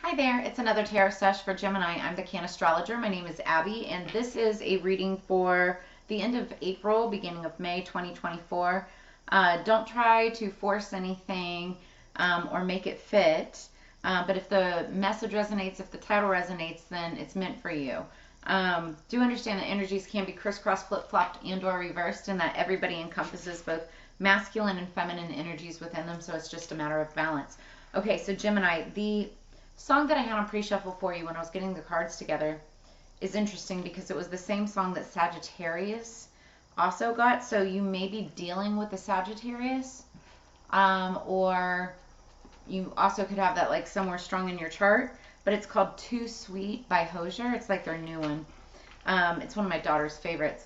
Hi there, it's another tarot sesh for Gemini. I'm the Cannastrologer. My name is Abby, and this is a reading for the end of April, beginning of May 2024. Don't try to force anything or make it fit, but if the message resonates, if the title resonates, then it's meant for you. Do understand that energies can be crisscrossed, flip-flopped, and or reversed, and that everybody encompasses both masculine and feminine energies within them, so it's just a matter of balance. Okay, so Gemini, the song that I had on pre-shuffle for you when I was getting the cards together is interesting because it was the same song that Sagittarius also got. So you may be dealing with the Sagittarius, or you also could have that like somewhere strong in your chart. But it's called Too Sweet by Hosier. It's like their new one. It's one of my daughter's favorites.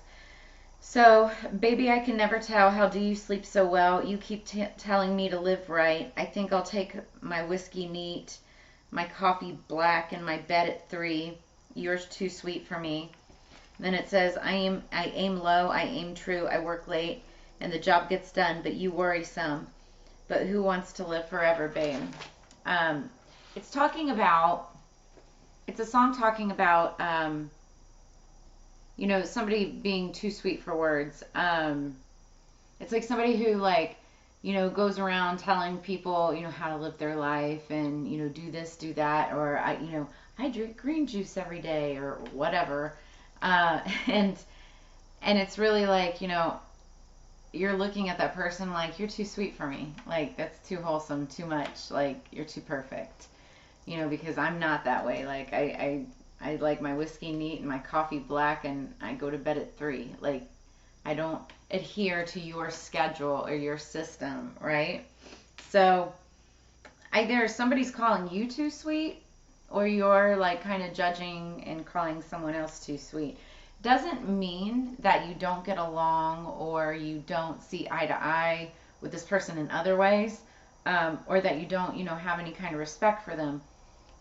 So, baby, I can never tell. How do you sleep so well? You keep telling me to live right. I think I'll take my whiskey neat, my coffee black, and my bed at 3. Yours too sweet for me. Then it says, I aim low, I aim true, I work late, and the job gets done, but you worry some. But who wants to live forever, babe? It's talking about, it's a song talking about, you know, somebody being too sweet for words. It's like somebody who, like, you know, goes around telling people, you know, how to live their life and, you know, do this, do that, or I drink green juice every day or whatever. And it's really like, you know, you're looking at that person like, you're too sweet for me. Like, that's too wholesome, too much. Like, you're too perfect, you know, because I'm not that way. Like, I like my whiskey neat and my coffee black, and I go to bed at 3. Like, I don't adhere to your schedule or your system, right? So either somebody's calling you too sweet, or you're like kind of judging and calling someone else too sweet. Doesn't mean that you don't get along or you don't see eye to eye with this person in other ways, or that you don't, you know, have any kind of respect for them.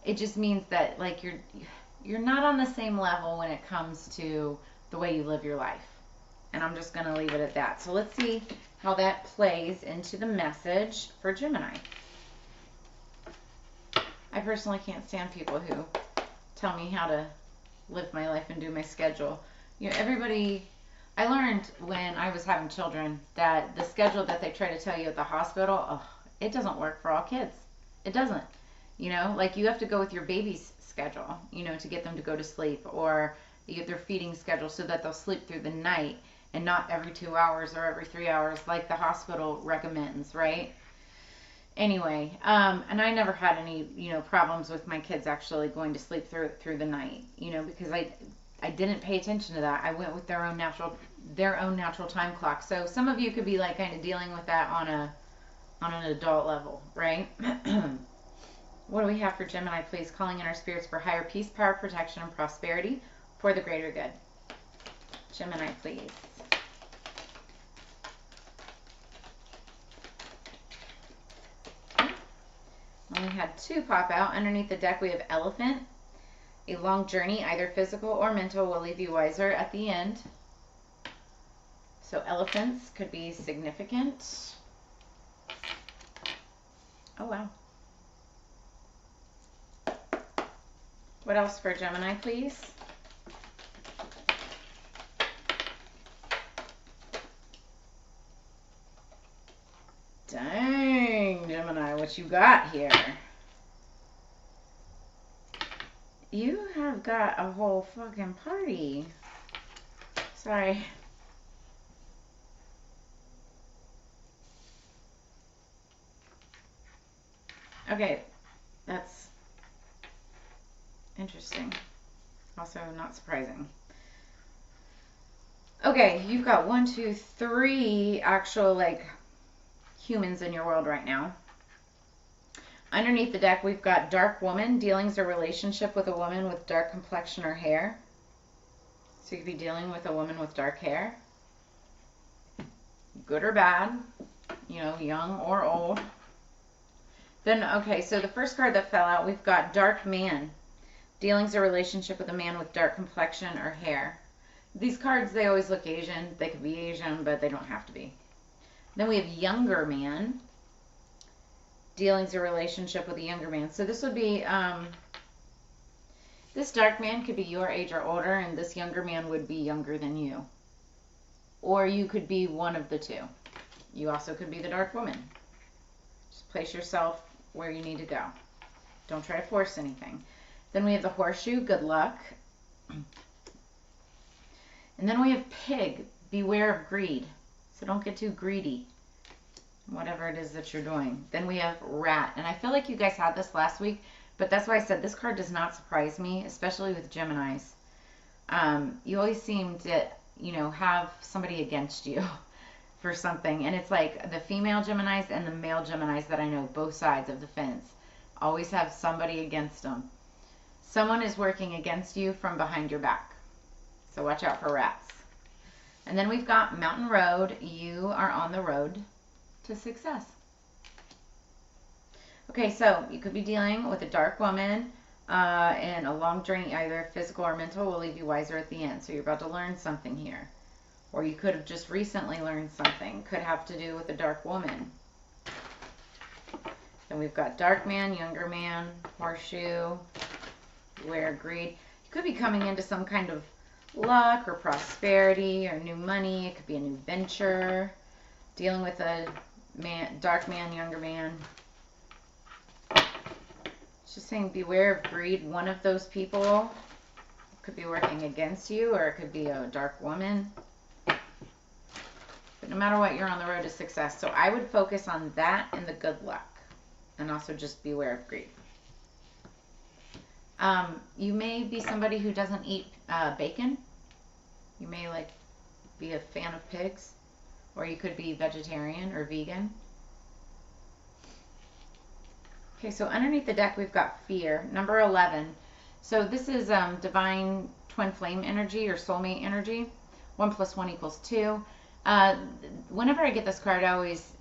It just means that like you're not on the same level when it comes to the way you live your life. And I'm just going to leave it at that. So let's see how that plays into the message for Gemini. I personally can't stand people who tell me how to live my life and do my schedule. You know, everybody, I learned when I was having children that the schedule that they try to tell you at the hospital, oh, it doesn't work for all kids. It doesn't. You know, like you have to go with your baby's schedule, you know, to get them to go to sleep, or you get their feeding schedule so that they'll sleep through the night and not every 2 hours or every 3 hours like the hospital recommends, right? Anyway, and I never had any, you know, problems with my kids actually going to sleep through the night, you know, because I didn't pay attention to that. I went with their own natural time clock. So some of you could be like kind of dealing with that on an adult level, right? What do we have for Gemini, please? Calling in our spirits for higher peace, power, protection, and prosperity for the greater good. Gemini, please. We had 2 pop out. Underneath the deck, we have Elephant. A long journey, either physical or mental, will leave you wiser at the end. So elephants could be significant. Oh, wow. What else for Gemini, please? Dang, Gemini, what you got here? You have got a whole fucking party. Sorry. Okay, that's interesting. Also not surprising. Okay, you've got 1, 2, 3 actual like humans in your world right now. Underneath the deck, we've got Dark Woman. Dealings or relationship with a woman with dark complexion or hair. So you could be dealing with a woman with dark hair. Good or bad. You know, young or old. Then, okay, so the first card that fell out, we've got Dark Man. Dealings or relationship with a man with dark complexion or hair. These cards, they always look Asian. They could be Asian, but they don't have to be. Then we have Younger Man. Dealings or relationship with a younger man. So this would be This dark man could be your age or older, and this younger man would be younger than you. Or you could be one of the two. You also could be the dark woman. Just place yourself where you need to go. Don't try to force anything. Then we have the horseshoe, good luck. And then we have pig, beware of greed. So don't get too greedy, whatever it is that you're doing. Then we have rat. And I feel like you guys had this last week, but that's why I said this card does not surprise me, especially with Geminis. You always seem to, have somebody against you for something. And it's like the female Geminis and the male Geminis that I know, both sides of the fence, always have somebody against them. Someone is working against you from behind your back. So watch out for rats. And then we've got Mountain Road. You are on the road to success. Okay, so you could be dealing with a dark woman, and a long journey, either physical or mental, will leave you wiser at the end. So you're about to learn something here. Or you could have just recently learned something. Could have to do with a dark woman. Then we've got dark man, younger man, horseshoe, beware greed. You could be coming into some kind of luck or prosperity or new money. It could be a new venture. Dealing with a man, dark man, younger man. It's just saying beware of greed. One of those people could be working against you, or it could be a dark woman. But no matter what, you're on the road to success. So I would focus on that and the good luck. And also just beware of greed. You may be somebody who doesn't eat bacon. You may be a fan of pigs. Or you could be vegetarian or vegan. Okay, so underneath the deck we've got fear, number 11. So this is divine twin flame energy or soulmate energy. 1 + 1 = 2. Whenever I get this card, I always,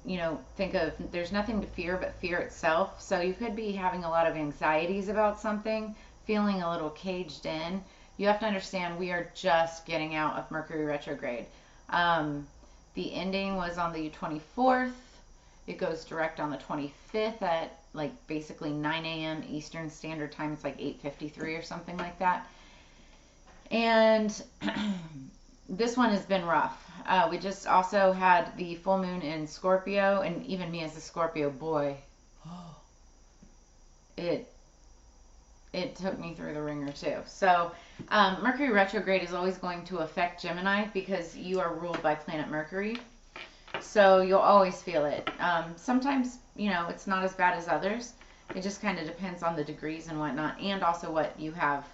think of there's nothing to fear but fear itself. So you could be having a lot of anxieties about something, feeling a little caged in. You have to understand we are just getting out of Mercury retrograde. The ending was on the 24th. It goes direct on the 25th at basically 9 a.m. Eastern Standard Time. It's 8:53 or something like that. And this one has been rough. We just also had the full moon in Scorpio, and even me as a Scorpio, boy, it took me through the ringer too. So Mercury retrograde is always going to affect Gemini because you are ruled by planet Mercury. So you'll always feel it. Sometimes, it's not as bad as others. It just kind of depends on the degrees and whatnot, and also what you have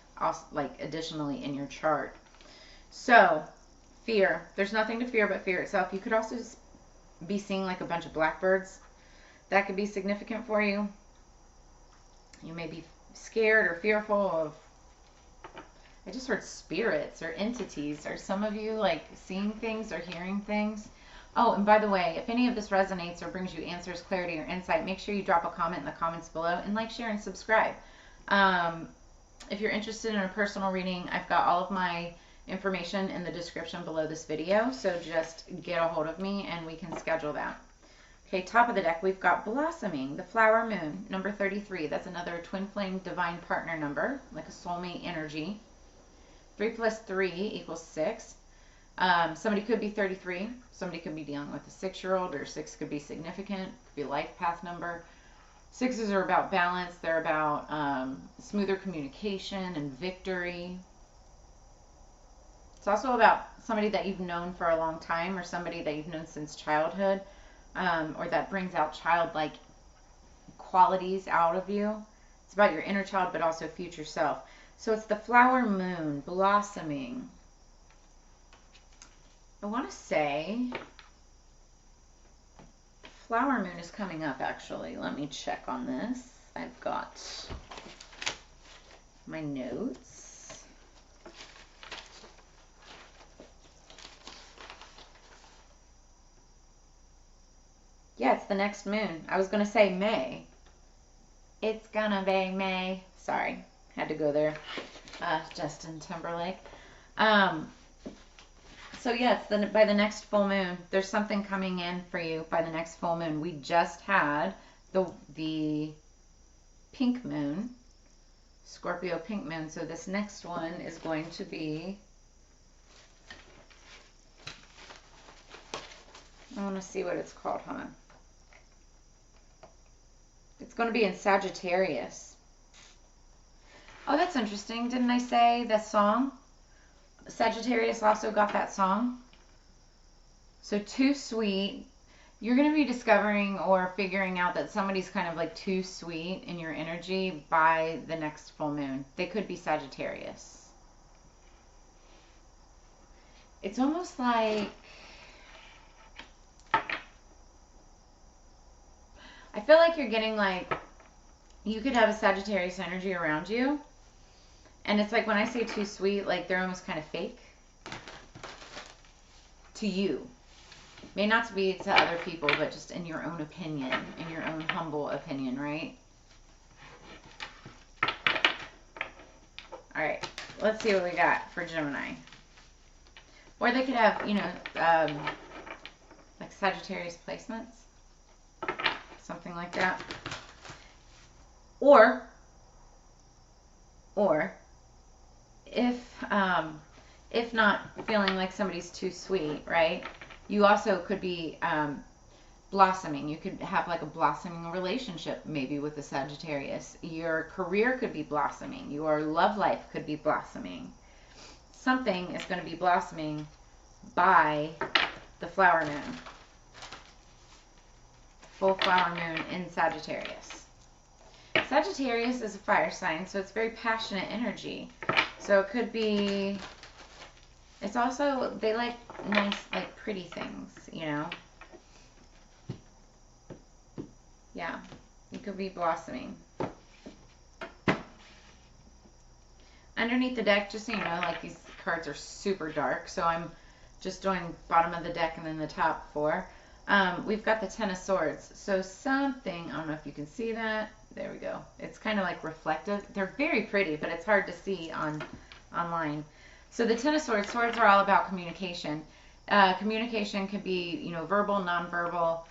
additionally in your chart. So fear. There's nothing to fear but fear itself. You could also be seeing a bunch of blackbirds. That could be significant for you. You may be scared or fearful of, I just heard spirits or entities. Are some of you seeing things or hearing things? Oh, and by the way, if any of this resonates or brings you answers, clarity, or insight, make sure you drop a comment in the comments below and share, and subscribe. If you're interested in a personal reading, I've got all of my information in the description below this video, so just get a hold of me and we can schedule that. Okay, top of the deck, we've got Blossoming, the Flower Moon, number 33. That's another twin flame divine partner number, like a soulmate energy. 3 + 3 = 6. Somebody could be 33. Somebody could be dealing with a 6-year-old, or 6 could be significant. Could be a life path number. 6s are about balance. They're about smoother communication and victory. It's also about somebody that you've known for a long time, or somebody that you've known since childhood, or that brings out childlike qualities out of you. It's about your inner child, but also future self. So it's the Flower Moon, blossoming. I want to say Flower Moon is coming up, actually. Let me check on this. I've got my notes. Yeah, it's the next moon. I was going to say May. It's gonna be May. Sorry, had to go there. Justin Timberlake. So yeah, it's by the next full moon. There's something coming in for you by the next full moon. We just had the pink moon, Scorpio pink moon. So this next one is going to be, I want to see what it's called. Hold on. It's going to be in Sagittarius. Oh, that's interesting. Didn't I say that song? Sagittarius also got that song. So too sweet. You're going to be discovering or figuring out that somebody's kind of like too sweet in your energy by the next full moon. They could be Sagittarius. It's almost like, I feel like you're getting like, you could have a Sagittarius energy around you. And it's like when I say too sweet, like they're almost kind of fake to you. May not be to other people, but just in your own opinion, in your own humble opinion, right? All right, let's see what we got for Gemini. Or they could have, you know, like Sagittarius placements, something like that. Or if not feeling like somebody's too sweet, right? You also could be blossoming. You could have like a blossoming relationship maybe with a Sagittarius. Your career could be blossoming. Your love life could be blossoming. Something is going to be blossoming by the flower moon. Full flower moon in Sagittarius. Sagittarius is a fire sign, so it's very passionate energy. So it could be, it's also, they like nice, like pretty things, you know? Yeah, it could be blossoming. Underneath the deck, just so you know, like these cards are super dark, so I'm just doing bottom of the deck and then the top four. We've got the Ten of Swords. So something, I don't know if you can see that. There we go. It's kind of like reflective. They're very pretty, but it's hard to see online. So the Ten of Swords, swords are all about communication. Communication could be, you know, verbal, nonverbal.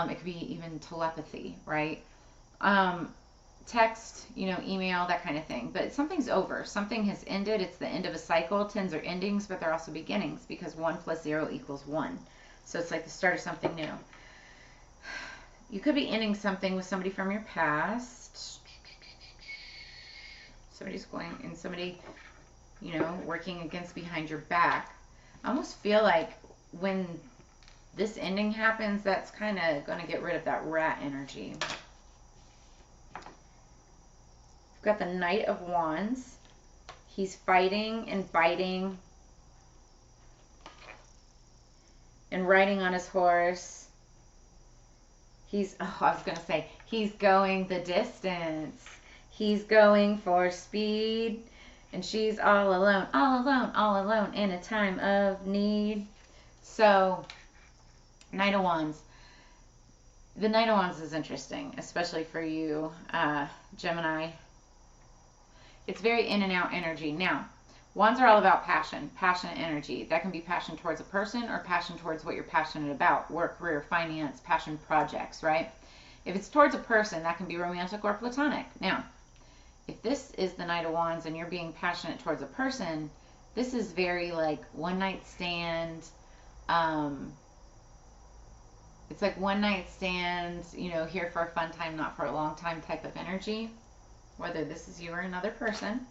It could be even telepathy, right? Text, you know, email, that kind of thing. But something's over. Something has ended. It's the end of a cycle. Tens are endings, but they're also beginnings because 1 + 0 = 1. So it's like the start of something new. You could be ending something with somebody from your past. Somebody's going, and somebody, you know, working against behind your back. I almost feel like when this ending happens, that's kind of going to get rid of that rat energy. We've got the Knight of Wands. He's fighting and biting and riding on his horse. I was going to say, he's going the distance. He's going for speed. And she's all alone, all alone, all alone in a time of need. So, Knight of Wands. The Knight of Wands is interesting, especially for you, Gemini. It's very in and out energy. Now, Wands are all about passion, passionate energy. That can be passion towards a person or passion towards what you're passionate about. Work, career, finance, passion projects, right? If it's towards a person, that can be romantic or platonic. Now, if this is the Knight of Wands and you're being passionate towards a person, this is very like one night stand. It's like one night stand, you know, here for a fun time, not for a long time type of energy. Whether this is you or another person.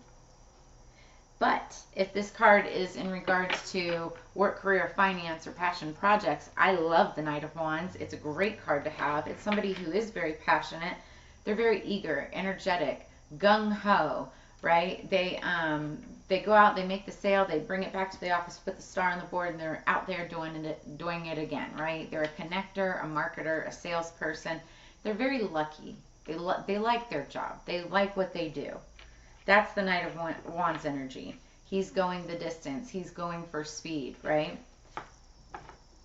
But if this card is in regards to work, career, finance, or passion projects, I love the Knight of Wands. It's a great card to have. It's somebody who is very passionate. They're very eager, energetic, gung-ho, right? They go out, they make the sale, they bring it back to the office, put the star on the board, and they're out there doing it again, right? They're a connector, a marketer, a salesperson. They're very lucky. They like their job. They like what they do. That's the Knight of Wands energy. He's going the distance. He's going for speed, right?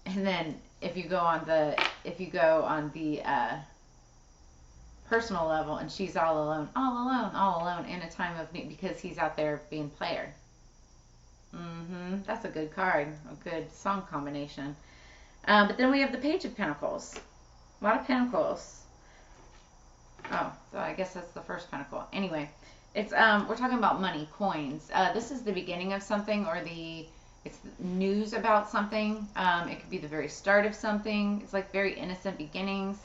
And then if you go on the personal level, and she's all alone, all alone, all alone in a time of need because he's out there being player. That's a good card, a good song combination. But then we have the Page of Pentacles. A lot of Pentacles. Oh, so I guess that's the first Pentacle. Anyway. It's we're talking about money, coins. This is the beginning of something, or it's news about something. It could be the very start of something. It's like very innocent beginnings,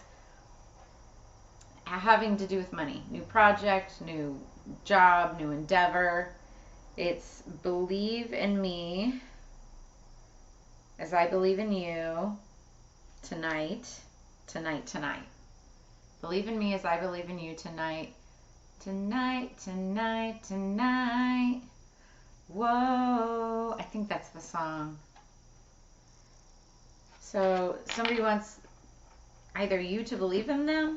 having to do with money. New project, new job, new endeavor. It's believe in me as I believe in you tonight, tonight, tonight. Believe in me as I believe in you tonight, tonight, tonight, tonight. Whoa, I think that's the song. So somebody wants either you to believe in them,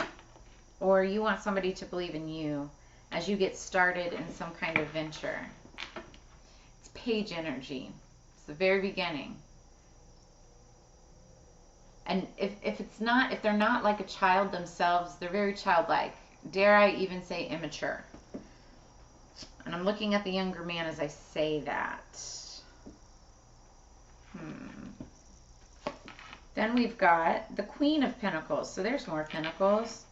or you want somebody to believe in you as you get started in some kind of venture. It's page energy. It's the very beginning. And if they're not like a child themselves, they're very childlike. Dare I even say immature. And I'm looking at the younger man as I say that. Then we've got the Queen of Pentacles. So there's more Pentacles.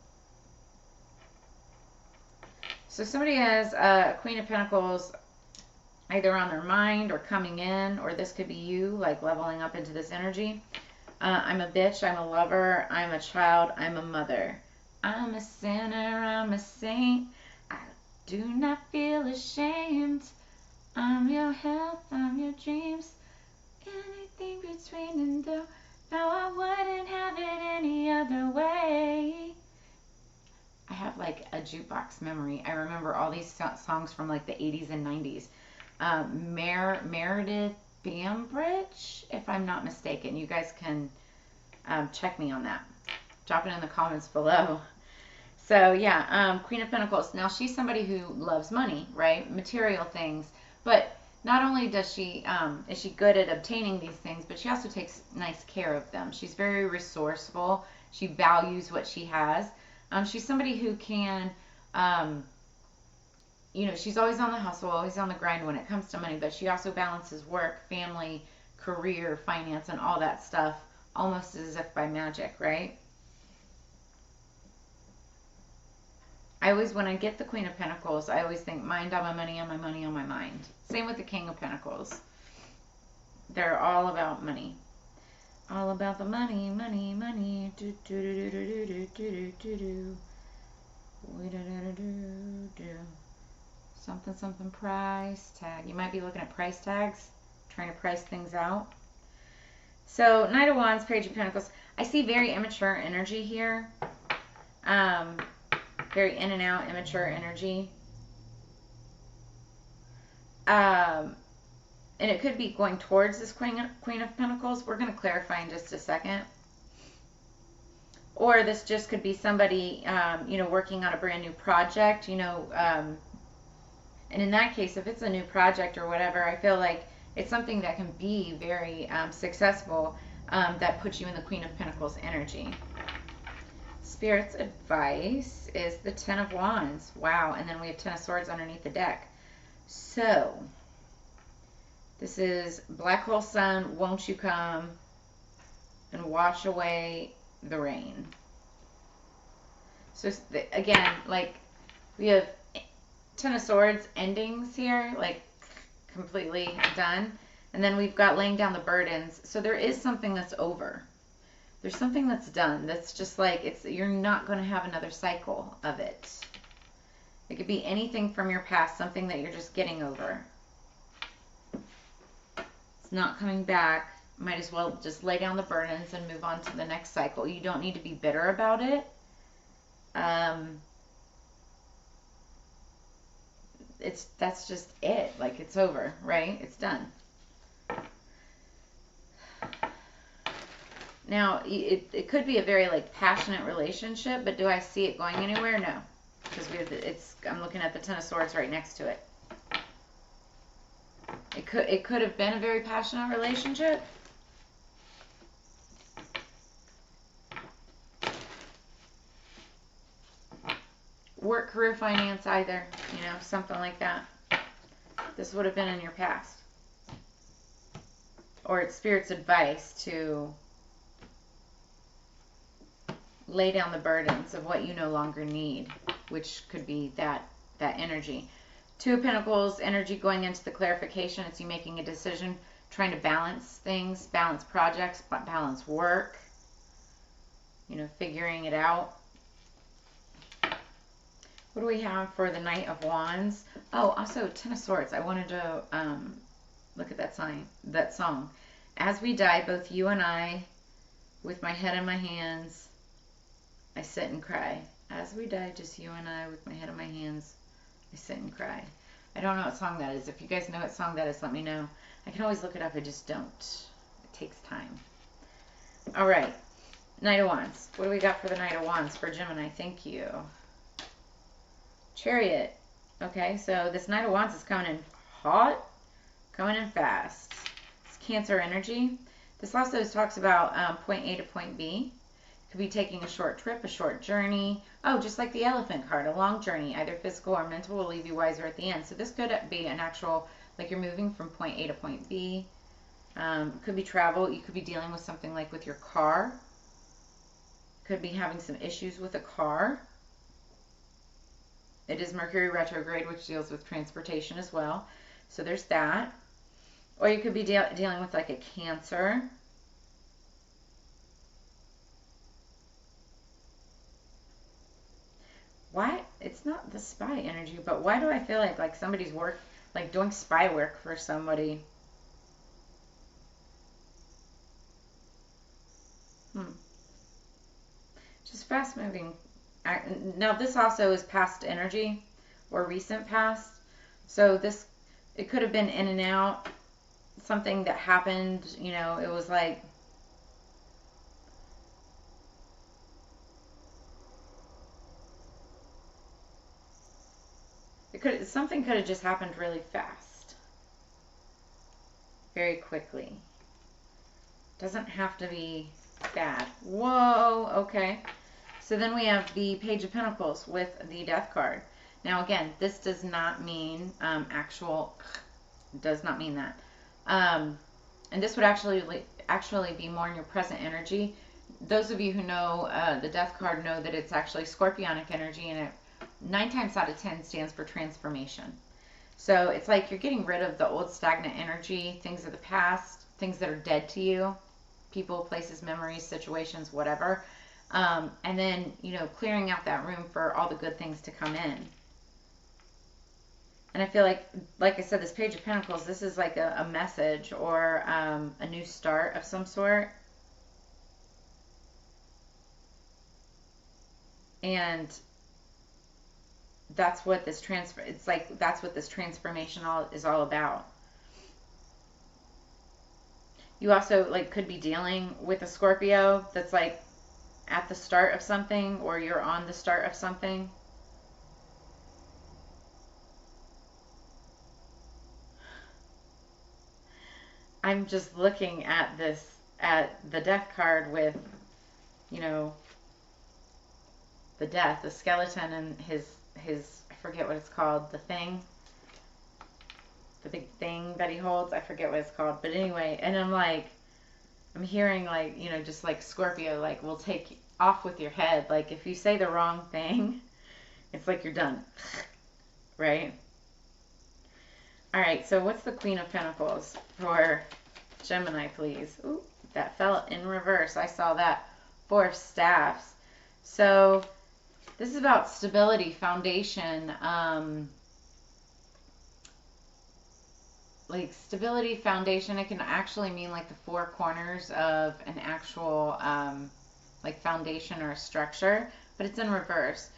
So somebody has a Queen of Pentacles either on their mind or coming in, or this could be you, like leveling up into this energy. I'm a bitch, I'm a lover, I'm a child, I'm a mother. I'm a sinner, I'm a saint. I do not feel ashamed. I'm your health, I'm your dreams. Anything between and though. No, I wouldn't have it any other way. I have like a jukebox memory. I remember all these songs from like the 80s and 90s. Meredith Bambridge, if I'm not mistaken. You guys can check me on that. Drop it in the comments below. So yeah, Queen of Pentacles. Now she's somebody who loves money, right? Material things. But not only does she is she good at obtaining these things, but she also takes nice care of them. She's very resourceful. She values what she has. She's somebody who can, she's always on the hustle, always on the grind when it comes to money, but she also balances work, family, career, finance, and all that stuff almost as if by magic, right? When I get the Queen of Pentacles, I always think mind on my money, on my money, on my mind. Same with the King of Pentacles. They're all about money. All about the money, money, money. Do do do do do do do do do. We do do do do. Something something price tag. You might be looking at price tags, trying to price things out. So Knight of Wands, Page of Pentacles. I see very immature energy here. Very in and out, immature energy. And it could be going towards this Queen of Pentacles. We're going to clarify in just a second. Or this just could be somebody, working on a brand new project, and in that case, if it's a new project or whatever, I feel like it's something that can be very successful, that puts you in the Queen of Pentacles energy. Spirit's advice is the Ten of Wands. Wow, and then we have Ten of Swords underneath the deck. So this is Black Hole Sun, won't you come and wash away the rain? So again, like we have Ten of Swords endings here, like completely done. And then we've got laying down the burdens. So there is something that's over. There's something that's done. That's just like, you're not going to have another cycle of it. It could be anything from your past, something that you're just getting over. It's not coming back. Might as well just lay down the burdens and move on to the next cycle. You don't need to be bitter about it. That's just it. Like, it's over, right? It's done. Now, it could be a very like passionate relationship, but do I see it going anywhere? No, because I'm looking at the Ten of Swords right next to it. It could have been a very passionate relationship. Work, career, finance, either, something like that. This would have been in your past. Or it's Spirit's advice to lay down the burdens of what you no longer need, which could be that energy. Two of Pentacles energy going into the clarification. It's you making a decision, trying to balance things, balance projects, balance work, figuring it out. What do we have for the Knight of Wands? Oh, also Ten of Swords. I wanted to look at that song. As we die, both you and I, with my head in my hands, I sit and cry. As we die, just you and I, with my head in my hands, I sit and cry. I don't know what song that is. If you guys know what song that is, let me know. I can always look it up. I just don't. It takes time. All right. Knight of Wands. What do we got for the Knight of Wands for Gemini? Thank you. Chariot. Okay, so this Knight of Wands is coming in hot, coming in fast. It's Cancer energy. This also talks about point A to point B. Could be taking a short trip, a short journey. Oh, just like the Elephant card, a long journey, either physical or mental, will leave you wiser at the end. So this could be an actual, like you're moving from point A to point B. Could be travel. You could be dealing with something like with your car. Could be having some issues with a car. It is Mercury retrograde, which deals with transportation as well. So there's that. Or you could be dealing with like a Cancer. Why? It's not the spy energy, but why do I feel like somebody's doing spy work for somebody? Just fast moving. Now this also is past energy or recent past. So it could have been in and out. Something that happened, it was like, something could have just happened really fast, very quickly. Doesn't have to be bad. Whoa, okay. So then we have the Page of Pentacles with the Death card. Now again, this does not mean does not mean that. And this would actually be more in your present energy. Those of you who know the Death card know that it's actually Scorpionic energy, and it 9 times out of 10 stands for transformation. So it's like you're getting rid of the old stagnant energy, things of the past, things that are dead to you, people, places, memories, situations, whatever. And then, clearing out that room for all the good things to come in. And I feel like I said, this Page of Pentacles, this is like a message or a new start of some sort. And that's what this that's what this transformation is all about. You also could be dealing with a Scorpio that's at the start of something, or you're on the start of something. I'm just looking at the Death card with, the Death, the skeleton, and his I forget what it's called, the big thing that he holds. I forget what it's called, but anyway, and I'm hearing just like Scorpio, will take off with your head. If you say the wrong thing, it's like you're done, right? All right, so what's the Queen of Pentacles for Gemini, please? Ooh, that fell in reverse. I saw that. 4 of Staffs. So this is about stability, foundation, stability, foundation. It can actually mean the 4 corners of an actual foundation or a structure, but it's in reverse.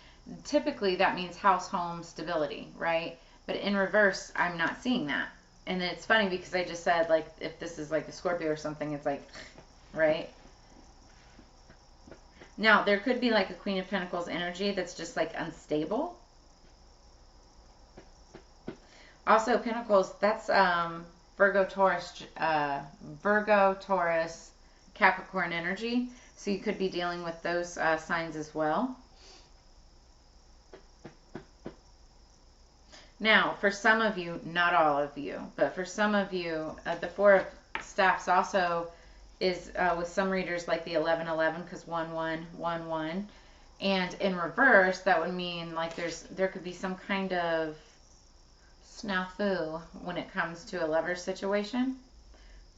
Typically that means house, home, stability, right? But in reverse, I'm not seeing that. And then it's funny because I just said if this is a Scorpio or something, it's right? Now, there could be a Queen of Pentacles energy that's just unstable. Also, Pentacles, that's Virgo, Taurus, Capricorn energy. So you could be dealing with those signs as well. Now, for some of you, not all of you, but for some of you, the 4 of Staffs also is with some readers the 1111, because 1111, and in reverse that would mean there could be some kind of snafu when it comes to a lover situation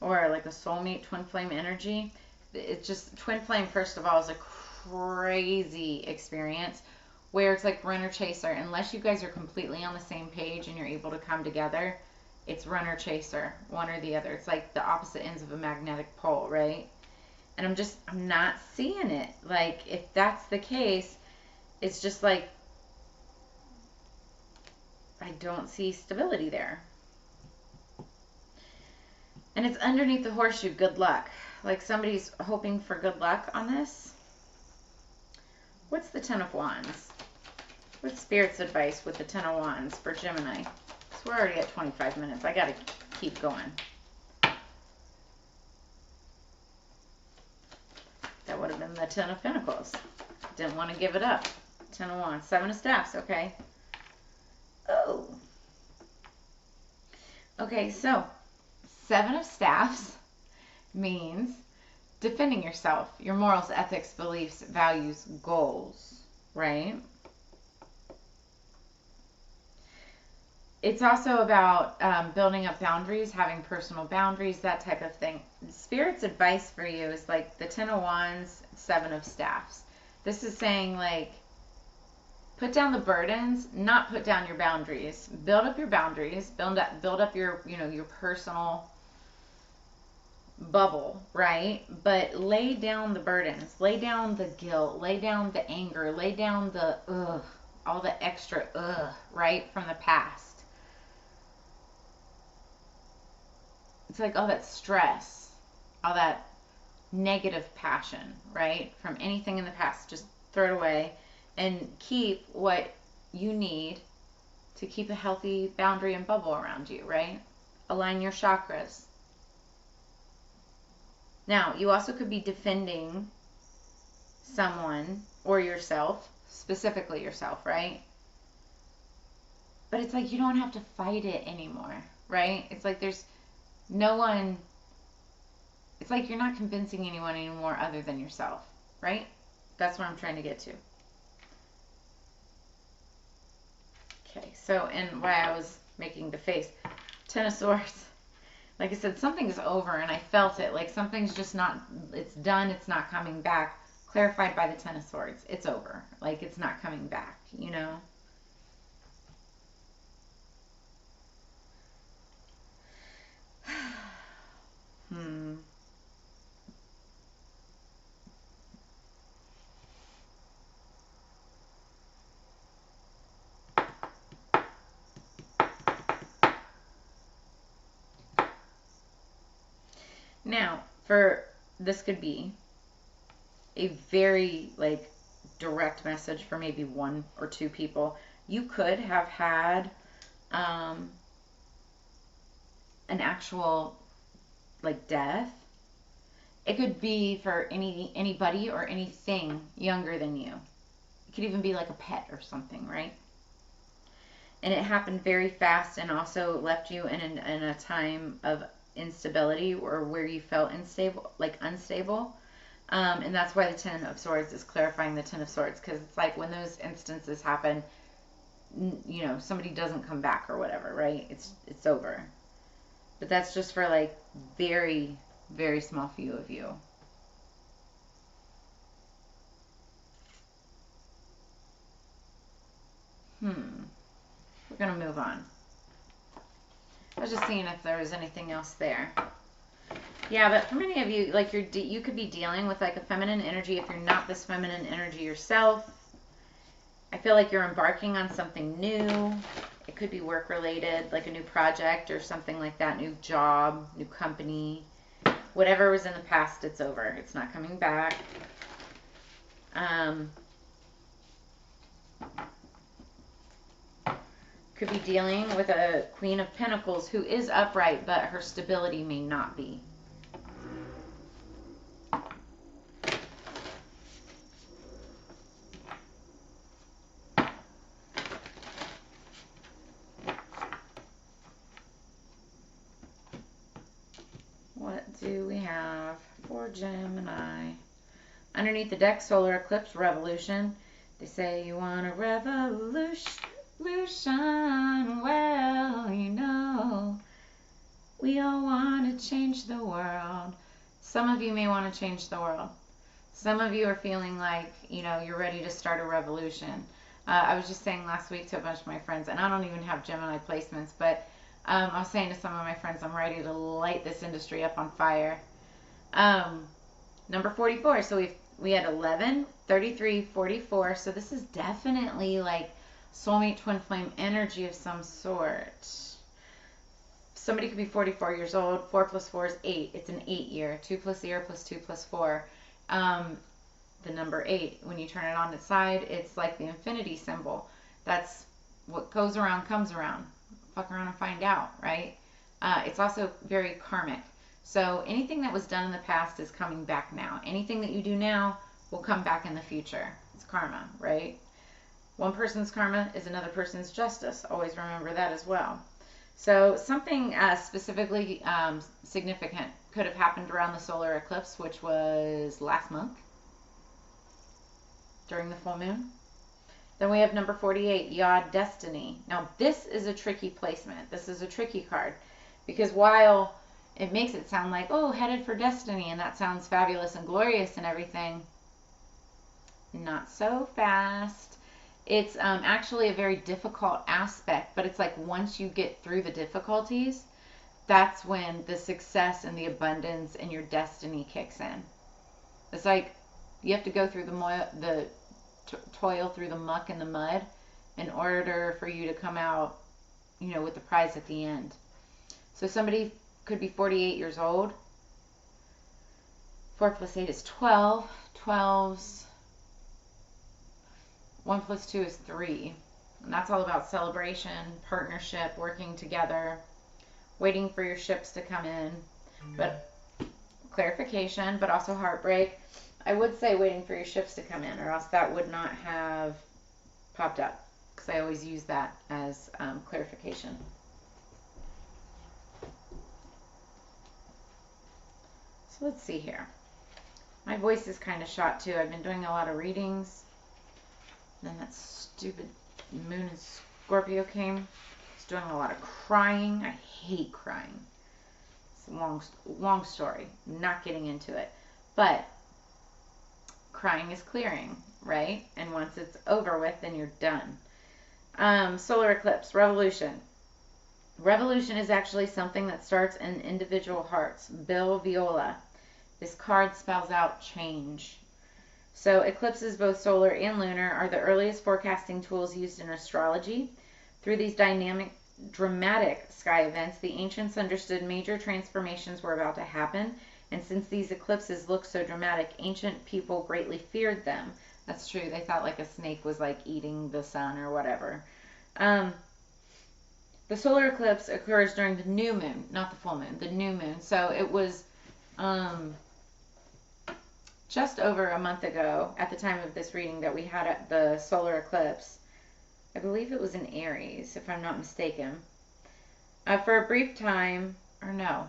or like a soulmate twin flame energy. It's just twin flame, first of all, is a crazy experience where it's like runner chaser. Unless you guys are completely on the same page and you're able to come together, it's runner chaser, one or the other. It's like the opposite ends of a magnetic pole, right? And I'm not seeing it. Like, if that's the case, it's just like, I don't see stability there. And it's underneath the horseshoe, good luck. Like somebody's hoping for good luck on this. What's the Ten of Wands? What's Spirit's advice with the Ten of Wands for Gemini? So we're already at 25 minutes. I gotta keep going. That would have been the Ten of Pentacles. Didn't want to give it up. Ten of Wands. Seven of Staffs. Okay. Oh. Okay, so Seven of Staffs means defending yourself, your morals, ethics, beliefs, values, goals, right? It's also about building up boundaries, having personal boundaries, that type of thing. Spirit's advice for you is like the Ten of Wands, Seven of Staffs. This is saying, like, put down the burdens, not put down your boundaries. Build up your boundaries, build up your, your personal bubble, right? But lay down the burdens, lay down the guilt, lay down the anger, lay down the all the extra right, from the past. It's like all that stress, all that negative passion, right? From anything in the past, just throw it away and keep what you need to keep a healthy boundary and bubble around you, right? Align your chakras. Now, you also could be defending someone or yourself, specifically yourself, right? But it's like you don't have to fight it anymore, right? It's like there's no one, it's like you're not convincing anyone anymore other than yourself, right? That's what I'm trying to get to. Okay, so, and why I was making the face, Ten of Swords. Like I said, something's over, and I felt it. Like something's just not, it's done, it's not coming back. Clarified by the Ten of Swords. It's over. Like, it's not coming back, you know? Now, this could be a very, like, direct message for maybe one or two people. You could have had an actual, like, death. It could be for anybody or anything younger than you. It could even be like a pet or something, right? And it happened very fast and also left you in a time of instability or where you felt unstable. And that's why the Ten of Swords is clarifying the Ten of Swords, because it's like when those instances happen, somebody doesn't come back or whatever, right? It's over. But that's just for like very, very small few of you. We're going to move on. I was just seeing if there was anything else there. Yeah, but for many of you, like you could be dealing with like a feminine energy if you're not this feminine energy yourself. I feel like you're embarking on something new. It could be work related, like a new project or something like that, new job, new company. Whatever was in the past, it's over. It's not coming back. Could be dealing with a Queen of Pentacles who is upright, but her stability may not be. What do we have for Gemini? Underneath the deck, solar eclipse, revolution. They say you want a revolution. revolution. Well, you know, we all want to change the world. Some of you may want to change the world. Some of you are feeling like, you know, you're ready to start a revolution. I was just saying last week to a bunch of my friends, and I don't even have Gemini placements, but I was saying to some of my friends, I'm ready to light this industry up on fire. Number 44. So we had 11, 33, 44. So this is definitely like soulmate twin flame energy of some sort. Somebody could be 44 years old. 4 plus 4 is 8. It's an 8 year. 2 plus year plus 2 plus 4. The number 8, when you turn it on its side, it's like the infinity symbol. That's what goes around comes around. Fuck around and find out, right? It's also very karmic. So anything that was done in the past is coming back now. Anything that you do now will come back in the future. It's karma, right? One person's karma is another person's justice. Always remember that as well. So something specifically significant could have happened around the solar eclipse, which was last month during the full moon. Then we have number 48, Yod Destiny. Now this is a tricky placement. This is a tricky card because while it makes it sound like, oh, headed for destiny, and that sounds fabulous and glorious and everything, not so fast. It's actually a very difficult aspect, but it's like once you get through the difficulties, that's when the success and the abundance and your destiny kicks in. It's like you have to go through the toil through the muck and the mud in order for you to come out, you know, with the prize at the end. So somebody could be 48 years old. 4 plus 8 is 12. 12's 1 plus 2 is 3. And that's all about celebration, partnership, working together, waiting for your ships to come in. But clarification, but also heartbreak. I would say waiting for your ships to come in, or else that would not have popped up, because I always use that as clarification. So let's see here. My voice is kind of shot too. I've been doing a lot of readings. Then that stupid moon in Scorpio came. I was doing a lot of crying. I hate crying. It's a long story. I'm not getting into it. But crying is clearing, right? And once it's over with, then you're done. Solar eclipse, revolution. Revolution is actually something that starts in individual hearts. Bill Viola. This card spells out change. So eclipses, both solar and lunar, are the earliest forecasting tools used in astrology. Through these dramatic sky events, the ancients understood major transformations were about to happen. And since these eclipses look so dramatic, ancient people greatly feared them. That's true. They thought like a snake was like eating the sun or whatever. The solar eclipse occurs during the new moon, not the full moon, the new moon. So it was just over a month ago at the time of this reading that we had the solar eclipse. I believe it was in Aries, if I'm not mistaken. For a brief time, or no,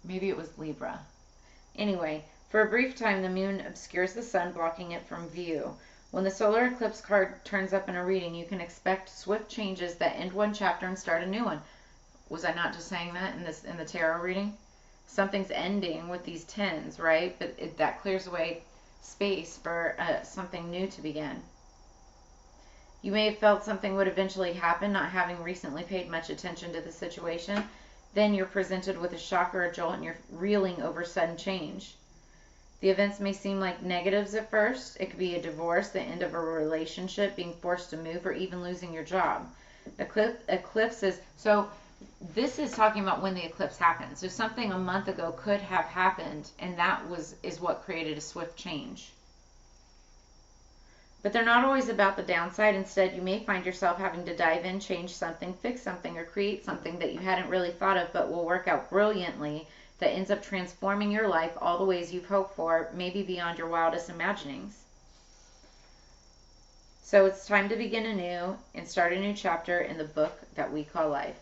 maybe it was Libra. Anyway, for a brief time, the moon obscures the sun, blocking it from view. When the solar eclipse card turns up in a reading, you can expect swift changes that end one chapter and start a new one. Was I not just saying that in the tarot reading? Something's ending with these 10s, right? But that clears away space for something new to begin. You may have felt something would eventually happen, not having recently paid much attention to the situation. Then you're presented with a shock or a jolt and you're reeling over sudden change. The events may seem like negatives at first. It could be a divorce, the end of a relationship, being forced to move, or even losing your job. Eclipse is, so this is talking about when the eclipse happened. So something a month ago could have happened, and that is what created a swift change. But they're not always about the downside. Instead, you may find yourself having to dive in, change something, fix something, or create something that you hadn't really thought of but will work out brilliantly, that ends up transforming your life all the ways you've hoped for, maybe beyond your wildest imaginings. So it's time to begin anew and start a new chapter in the book that we call life.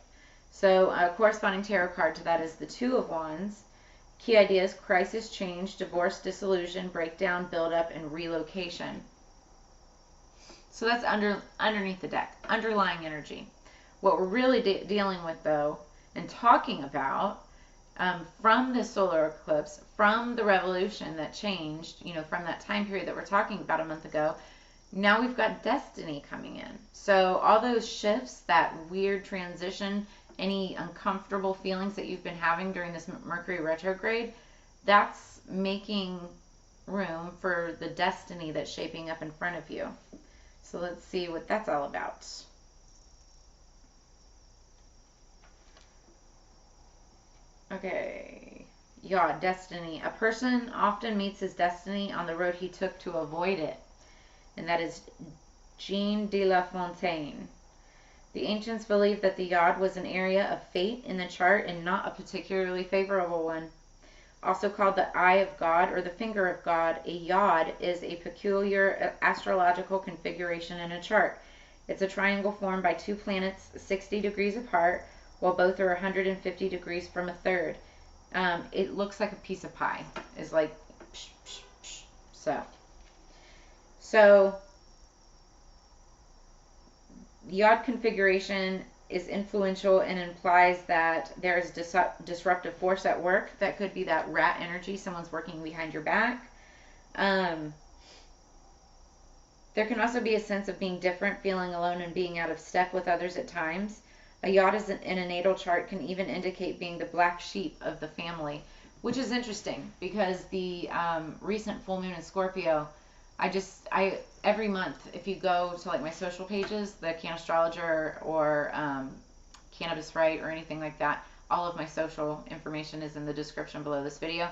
So a corresponding tarot card to that is the Two of Wands. Key ideas: crisis, change, divorce, dissolution, breakdown, buildup, and relocation. So that's underneath the deck, underlying energy. What we're really dealing with, though, and talking about from this solar eclipse, from the revolution that changed, from that time period that we're talking about a month ago, now we've got destiny coming in. So all those shifts, that weird transition, any uncomfortable feelings that you've been having during this Mercury retrograde, that's making room for the destiny that's shaping up in front of you. So let's see what that's all about. Okay. Yeah, destiny. A person often meets his destiny on the road he took to avoid it. And that is Jean de La Fontaine. The ancients believed that the yod was an area of fate in the chart and not a particularly favorable one. Also called the eye of God or the finger of God, a yod is a peculiar astrological configuration in a chart. It's a triangle formed by two planets 60 degrees apart, while both are 150 degrees from a third. It looks like a piece of pie. It's like, psh, psh, psh. So, yod configuration is influential and implies that there is disruptive force at work. That could be that rat energy, someone's working behind your back. There can also be a sense of being different, feeling alone, and being out of step with others at times. A yod in a natal chart can even indicate being the black sheep of the family, which is interesting because the recent full moon in Scorpio, I every month, if you go to like my social pages, the Cannastrologer or Cannabis Right or anything like that, all of my social information is in the description below this video.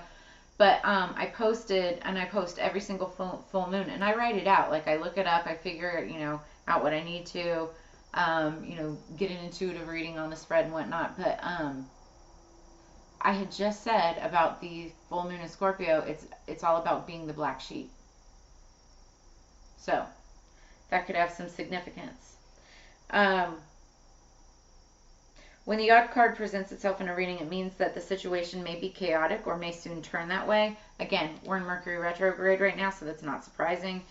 But I posted, and I post every single full moon, and I write it out. Like I look it up, I figure out what I need to, get an intuitive reading on the spread and whatnot. But I had just said about the full moon in Scorpio, it's all about being the black sheep. So that could have some significance. When the yod card presents itself in a reading, it means that the situation may be chaotic or may soon turn that way. Again, we're in Mercury retrograde right now, so that's not surprising.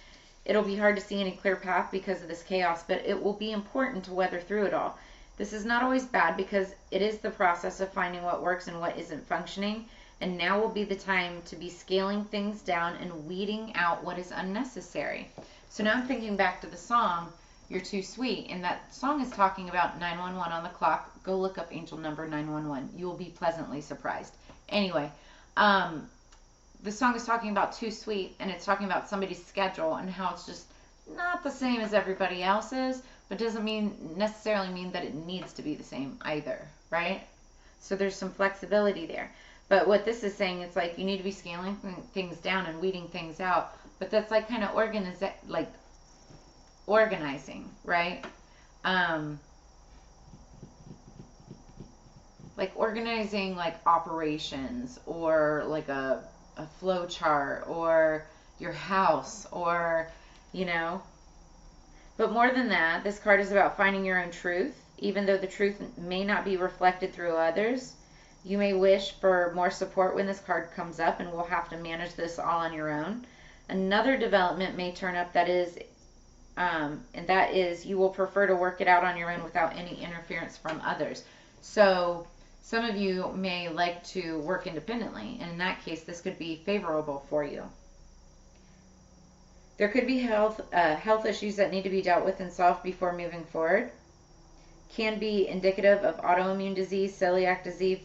It'll be hard to see any clear path because of this chaos, but it will be important to weather through it all. This is not always bad because it is the process of finding what works and what isn't functioning, and now will be the time to be scaling things down and weeding out what is unnecessary. So now I'm thinking back to the song, You're Too Sweet, and that song is talking about 911 on the clock. Go look up angel number 911. You will be pleasantly surprised. Anyway, the song is talking about too sweet, and it's talking about somebody's schedule and how it's just not the same as everybody else's, but doesn't necessarily mean that it needs to be the same either, right? So there's some flexibility there. But what this is saying, it's like you need to be scaling things down and weeding things out. But that's like kind of organizing, right? Like organizing like operations or like a flow chart or your house or, But more than that, this card is about finding your own truth. Even though the truth may not be reflected through others, you may wish for more support when this card comes up and will have to manage this all on your own. Another development may turn up that is you will prefer to work it out on your own without any interference from others. So some of you may like to work independently, and in that case, this could be favorable for you. There could be health issues that need to be dealt with and solved before moving forward. Can be indicative of autoimmune disease, celiac disease,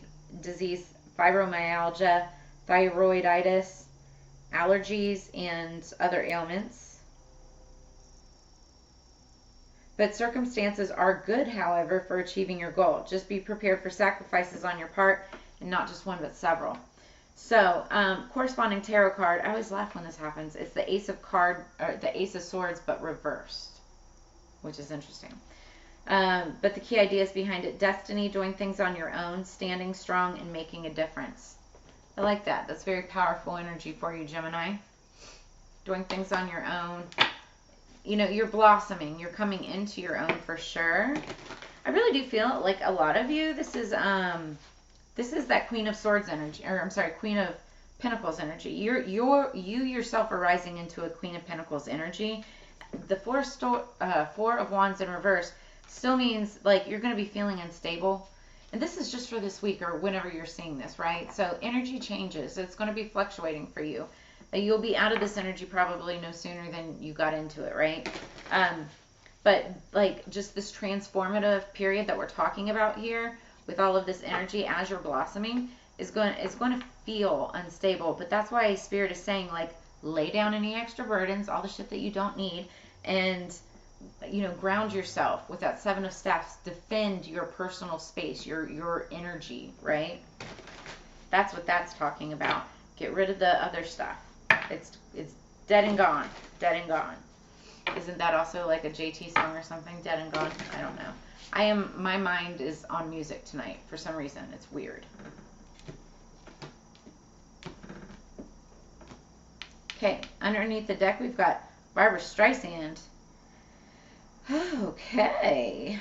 fibromyalgia, thyroiditis, allergies, and other ailments. But circumstances are good, however, for achieving your goal. Just be prepared for sacrifices on your part, and not just one, but several. So, corresponding tarot card, I always laugh when this happens. It's the Ace of Swords, but reversed, which is interesting. But the key ideas behind it: destiny, doing things on your own, standing strong, and making a difference. I like that. That's very powerful energy for you, Gemini. Doing things on your own. You're blossoming. You're coming into your own for sure. I really do feel like a lot of you, this is that Queen of Swords energy, or I'm sorry, Queen of Pentacles energy. You yourself are rising into a Queen of Pentacles energy. the Four of Wands in reverse still means like you're going to be feeling unstable. And this is just for this week or whenever you're seeing this, right? So energy changes. It's going to be fluctuating for you. You'll be out of this energy probably no sooner than you got into it, right? But like just this transformative period that we're talking about here with all of this energy as you're blossoming is going to feel unstable. But that's why Spirit is saying, like, lay down any extra burdens, all the shit that you don't need, and ground yourself with that Seven of Staffs. Defend your personal space, your energy, right? That's what that's talking about. Get rid of the other stuff. It's dead and gone. Dead and gone. Isn't that also like a JT song or something? Dead and gone? I don't know. My mind is on music tonight for some reason. It's weird. Okay, underneath the deck we've got Barbra Streisand. Okay.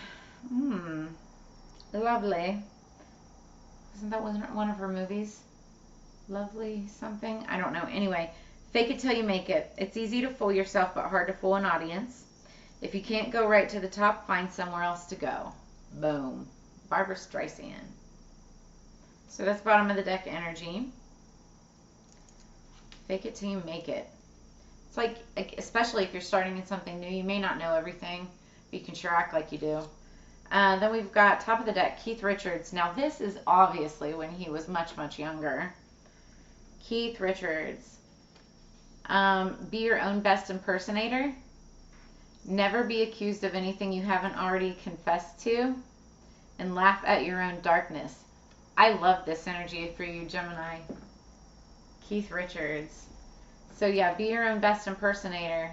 Lovely. Isn't that one of her movies? Lovely something? I don't know. Anyway, fake it till you make it. It's easy to fool yourself, but hard to fool an audience. If you can't go right to the top, find somewhere else to go. Boom. Barbra Streisand. So that's bottom of the deck energy. Fake it till you make it. It's like, especially if you're starting in something new, you may not know everything, but you can sure act like you do. Then we've got top of the deck, Keith Richards. Now this is obviously when he was much, much younger. Keith Richards. Be your own best impersonator. Never be accused of anything you haven't already confessed to. And laugh at your own darkness. I love this energy for you, Gemini. Keith Richards. So yeah, be your own best impersonator.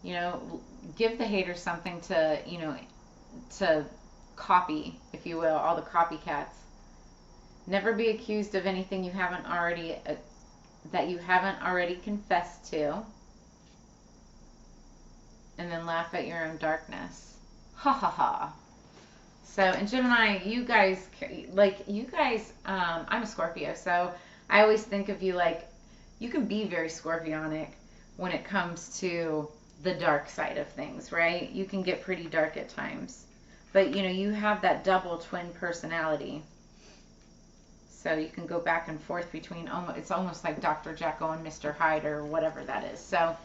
Give the haters something to, to copy, if you will, all the copycats. Never be accused of anything you haven't already, that you haven't already confessed to. And then laugh at your own darkness. Ha ha ha. So, and Gemini, you guys, I'm a Scorpio, so I always think of you like, you can be very Scorpionic when it comes to the dark side of things, right? You can get pretty dark at times. But, you have that double twin personality. So you can go back and forth between, it's almost like Dr. Jekyll and Mr. Hyde or whatever that is. So, all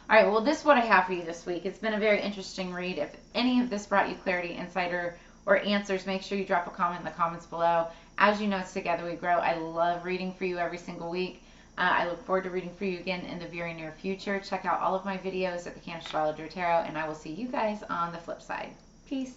right, well, this is what I have for you this week. It's been a very interesting read. If any of this brought you clarity, insight, or answers, make sure you drop a comment in the comments below. As you know, it's Together We Grow. I love reading for you every single week. I look forward to reading for you again in the very near future. Check out all of my videos at the Cannastrologer Tarot, and I will see you guys on the flip side. Peace.